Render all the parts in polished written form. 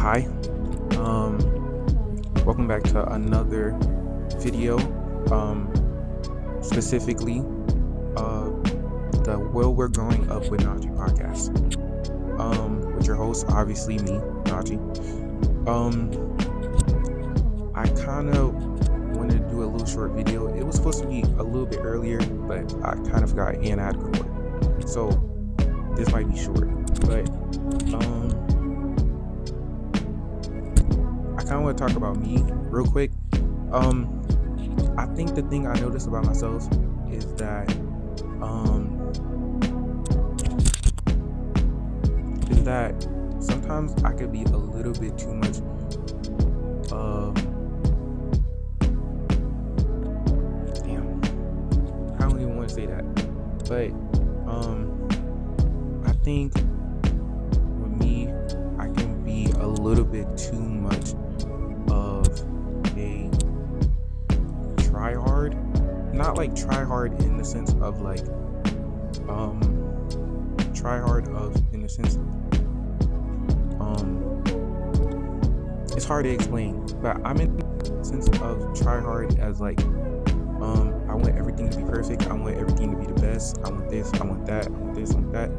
Hi, welcome back to another video, specifically the Will We're Growing Up with Najee podcast, with your host, obviously me, Najee. I kind of wanted to do a little short video. It was supposed to be a little bit earlier, but I kind of forgot and I had to record, so this might be short, but I kind of want to talk about me real quick. I think the thing I noticed about myself is that sometimes I could be a little bit too much I don't even want to say that, but I think with me I can be a little bit too much of a try hard, not like try hard in the sense of like try hard of in the sense it's hard to explain, but I'm in the sense of try hard as like I want everything to be perfect, I want everything to be the best, I want this, I want that, I want this, I want that,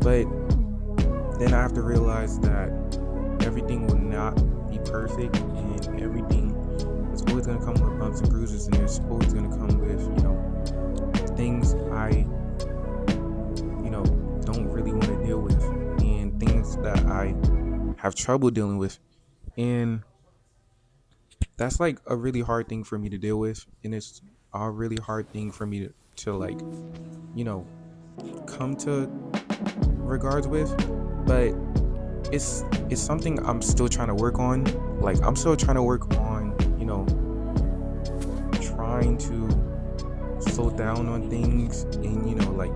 but then I have to realize that everything will not be perfect, and everything is always going to come with bumps and bruises, and it's always going to come with, things I, don't really want to deal with, and things that I have trouble dealing with, and that's like a really hard thing for me to deal with, and it's a really hard thing for me to like, come to regards with, but it's something I'm still trying to work on. Like, I'm still trying to work on, trying to slow down on things and, like,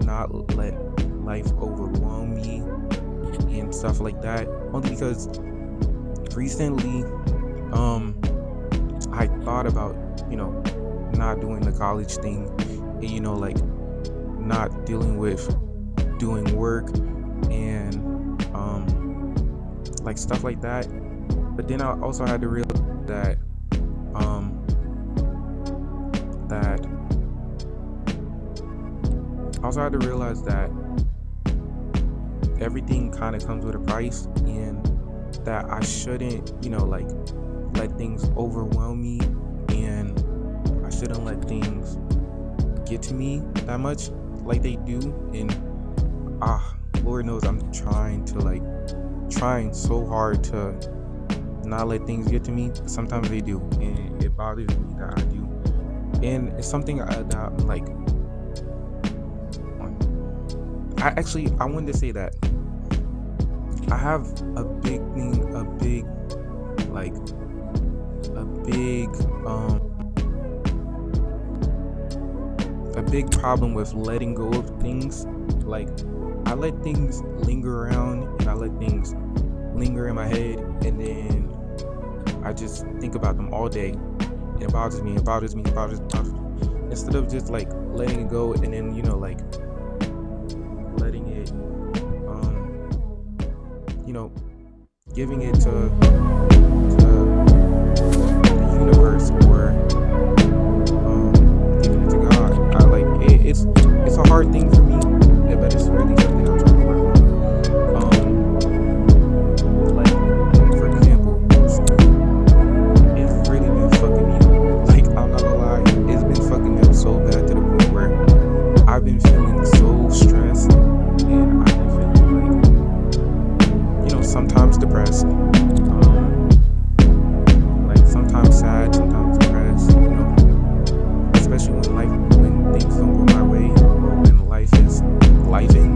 not let life overwhelm me and stuff like that. Only because recently, I thought about, not doing the college thing and, like, not dealing with doing work and like stuff like that. But then I also had to realize that everything kind of comes with a price, and that I shouldn't, like, let things overwhelm me, and I shouldn't let things get to me that much like they do. And Lord knows I'm trying so hard to not let things get to me. Sometimes they do, and it bothers me that I do, and it's something that I'm like, I wanted to say that I have a big problem with letting go of things. Like, I let things linger around, and I let things linger in my head, and then I just think about them all day, and it bothers me. Instead of just like letting it go, and then like letting it giving it to the universe, or giving it to God. I like it. It's a hard thing for me, but it's really something I'm trying to work on. Like, for example, school, it's really been fucking me up. Like, I'm not gonna lie, it's been fucking me up so bad to the point where I've been feeling so stressed, and I've been feeling like, sometimes depressed, like sometimes sad, sometimes depressed, especially when things don't go my way, or when life is lifing,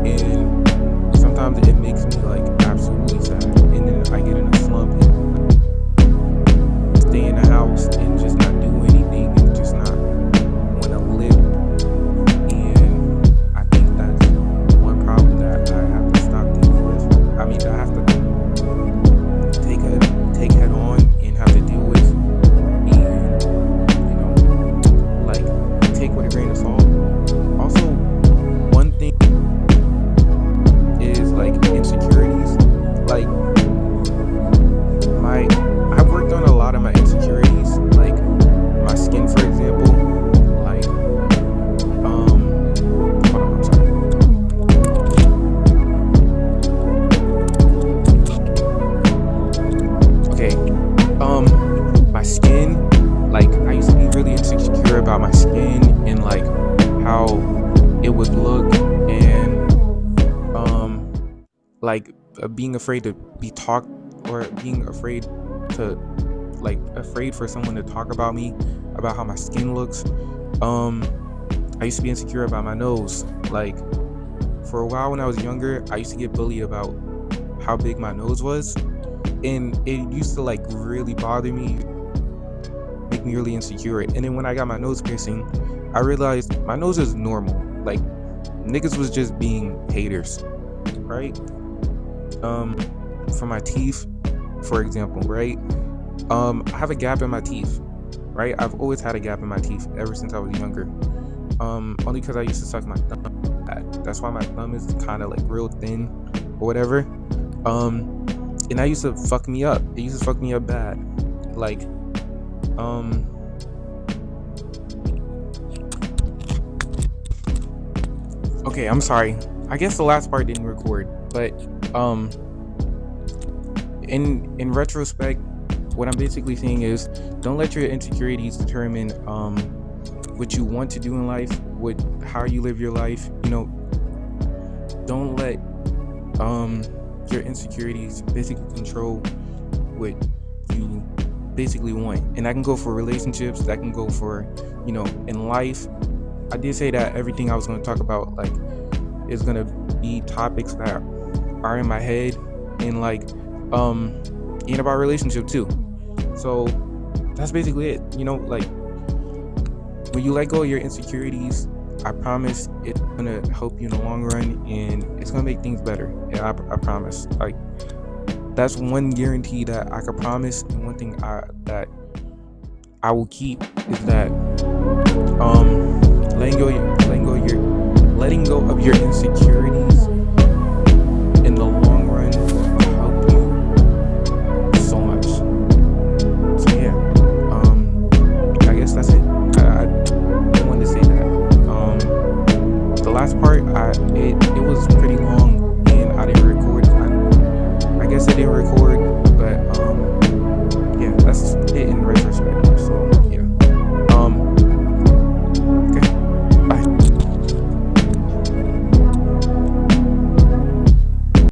and sometimes it makes me like absolutely sad, and then I get in a slump and stay in the house and just not do anything, and just not want to live. And I think that's one problem that I have to stop dealing with. I mean, I have to it would look, and like being afraid to be talked, or being afraid to, like, afraid for someone to talk about me, about how my skin looks. um I used to be insecure about my nose. Like, for a while when I was younger, I used to get bullied about how big my nose was, and it used to like really bother me, make me really insecure. And then when I got my nose piercing, I realized my nose is normal. Like, niggas was just being haters, right? um for my teeth, for example, right? I have a gap in my teeth, right? I've always had a gap in my teeth ever since I was younger. Only because I used to suck my thumb. That's why my thumb is kind of like real thin or whatever. And that used to fuck me up. It used to fuck me up bad. Like, okay, I'm sorry. I guess the last part didn't record, but um, in retrospect, what I'm basically saying is, don't let your insecurities determine what you want to do in life, how you live your life. Don't let your insecurities basically control what you basically want. And that can go for relationships, that can go for, in life. I did say that everything I was going to talk about, like, is going to be topics that are in my head, and like and about relationship too. So that's basically it. Like, when you let go of your insecurities, I promise it's gonna help you in the long run, and it's gonna make things better. Yeah, I promise. Like, that's one guarantee that I could promise, and one thing that I will keep is that letting go of your insecurities in the long run will help you so much. So yeah, I guess that's it. I wanted to say that. The last part, it was pretty long, and I didn't record. I guess I didn't record, but yeah, that's it in retrospect. So yeah.